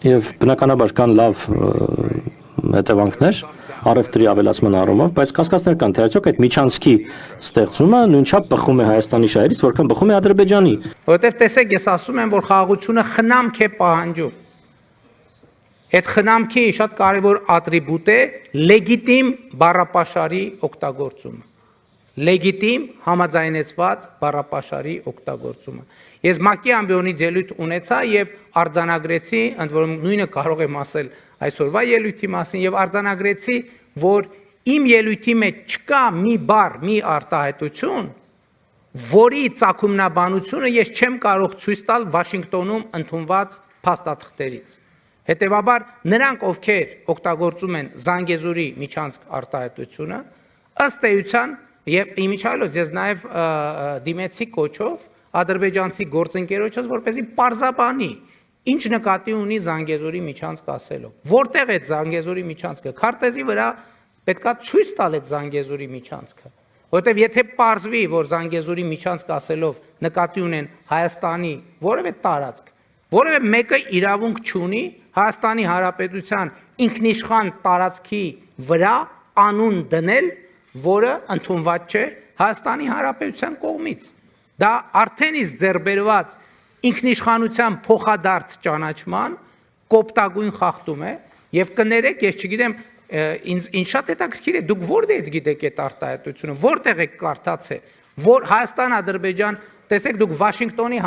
Եվ բնականաբար կան լավ հետևանքներ առևտրի ավելացման առումով, բայց կասկածներ կան, թե արդյոք այդ միջանցքի ստեղծումը նույնչափ բխում է Հայաստանի շահերից, որքան բխում է Ադրբեջանի։ Որովհետև տեսեք, ես ասում եմ, որ խաղաղությունը խնամք է պահանջում։ Այդ խնամքի շատ կարևոր ատրիբուտ է լեգիտիմ բառապաշարի օգտագործումը։ Լեգիտիմ համաձայնեցված բառապաշարի օգտագործումը։ Ես ՄԱԿ-ի ամբիոնից ելույթ ունեցա եւ արձանագրեցի, ընդ որում նույնը կարող եմ ասել այսօրվա ելույթի մասին եւ արձանագրեցի, որ իմ ելույթի մեջ չկա մի բառ, մի արտահայտություն, որի ծագումնաբանությունը ես չեմ կարող ցույց տալ Վաշինգտոնում ընդունված փաստաթղթերից։ Հետևաբար նրանք, ովքեր օգտագործում են Զանգեզուրի միջանցք արտահայտությունը, ըստ էության եւ իմիջիալոց ես նաեւ դիմեցի կոչով ադրբեջանցի գործընկերոջս, որպեսզի պարզաբանի ինչ նկատի ունի Զանգեզուրի միջանցք ասելով։ Որտեղ է Զանգեզուրի միջանցքը։ Քարտեզի վրա պետքա ցույց տալ այդ Զանգեզուրի միջանցքը։ Որտեւ եթե պարզվի, որ Զանգեզուրի միջանցք ասելով նկատի ունեն Հայաստանի որևէ տարածք, որևէ մեկը իրավունք չունի Հայաստանի Հանրապետության ինքնիշխան տարածքի վրա անուն դնել, որը ընդունված չէ Հայաստանի Հանրապետության կողմից։ Դա արդեն իսկ ձեռբերված ինքնիշխանության փոխադարձ ճանաչման կոպտագույն խախտում է եւ կներեք, ես չգիտեմ, ինձ շատ հետաքրքիր է, դուք որտեղից գիտեք այդ արտահայտությունը, որտեղ եք կարդացել, որ Հայաստան-Ադրբեջան, տեսեք, դուք Վաշինգտոնի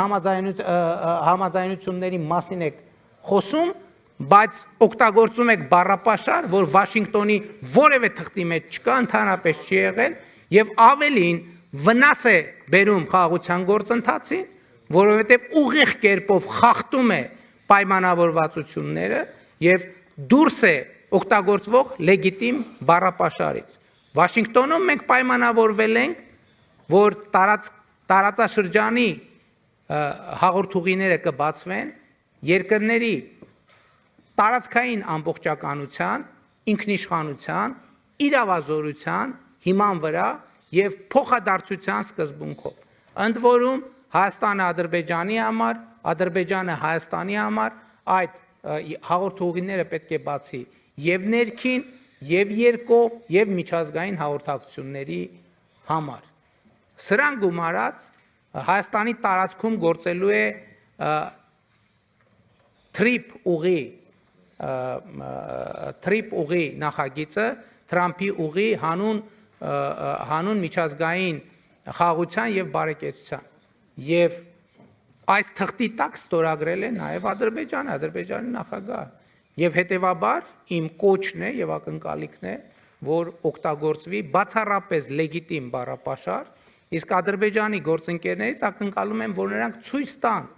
համաձայնությունների մասին եք խոսում, բայց օգտագործում եք բառապաշար, որ Վաշինգտոնի որևէ թղթի մեջ չկա, ընդհանրապես չի եղել եւ ավելին վնաս է բերում խաղաղության գործընթացին, որովհետեւ ուղիղ կերպով խախտում է պայմանավորվածությունները եւ դուրս է օգտագործվող լեգիտիմ բառապաշարից։ Վաշինգտոնում մենք պայմանավորվել ենք, որ տարածաշրջանի հաղորդուղիները կբացվեն երկրների տարածքային ամբողջականության, ինքնիշխանության, իրավազորության հիման վրա եւ փոխադարձության սկզբունքով։ Ընդ որում Հայաստանը Ադրբեջանի համար, Ադրբեջանը Հայաստանի համար այդ հաղորդուղիները պետք է բացի եւ ներքին, եւ երկով, եւ միջազգային հաղորդակցությունների համար։ Սրան գումարած Հայաստանի տարածքում գործելու է թրիպ ուղի նախագիծը, Թրամփի ուղի հանուն միջազգային խաղաղության եւ բարեկեցության։ Եվ այս թղթի տակ ստորագրել է նաեւ Ադրբեջանի նախագահը։ Եվ հետեւաբար իմ կոչն է եւ ակնկալիքն է, որ օգտագործվի բացառապես լեգիտիմ բառապաշար, իսկ Ադրբեջանի գործընկերներից ակնկալում եմ, որ նրանք ցույց տան,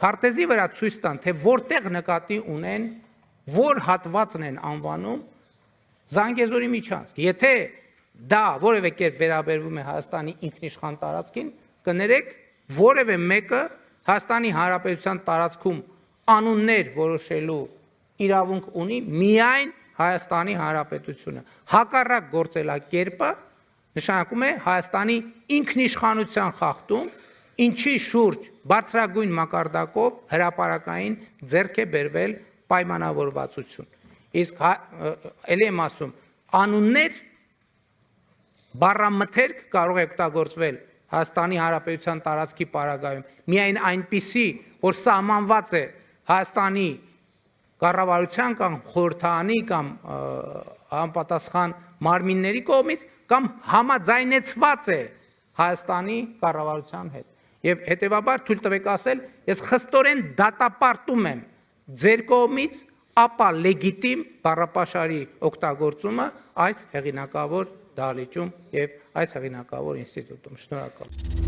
քարտեզի վրա ցույց տան, թե որտեղ նկատի ունեն, որ հատվածն են անվանում Զանգեզուրի միջանցք։ Եթե դա որևէ կերպ վերաբերվում է Հայաստանի ինքնիշխան տարածքին, կներեք, որևէ մեկը Հայաստանի Հանրապետության տարածքում անուններ որոշելու իրավունք ունի միայն Հայաստանի Հանրապետությունը։ Հակառակ գործելակերպը նշանակում է Հայաստանի ինքնիշխանության խախտում, ինչի շուրջ բարձրագույն մակարդակով հրապարակային ձեռք է բերվել պայմանավորվածություն։ Իսկ ելի եմ ասում, անուններ բառամթերք կարող է օգտագործվել Հայաստանի Հանրապետության տարածքի պարագայում միայն այնպիսի, որ սահմանված է Հայաստանի կառավարության կամ խորհրդարանի կամ համապատասխան մարմինների կողմից կամ համաձայնեցված է Հայաստանի կառավարության հետ։ Եվ հետևաբար թույլ տվեք ասել, ես խստորեն դատապարտում եմ ձեր կողմից ապա լեգիտիմ բառապաշարի օգտագործումը այս հեղինակավոր դահլիճում եւ այս հեղինակավոր ինստիտուտում։ Շնորհակալ եմ։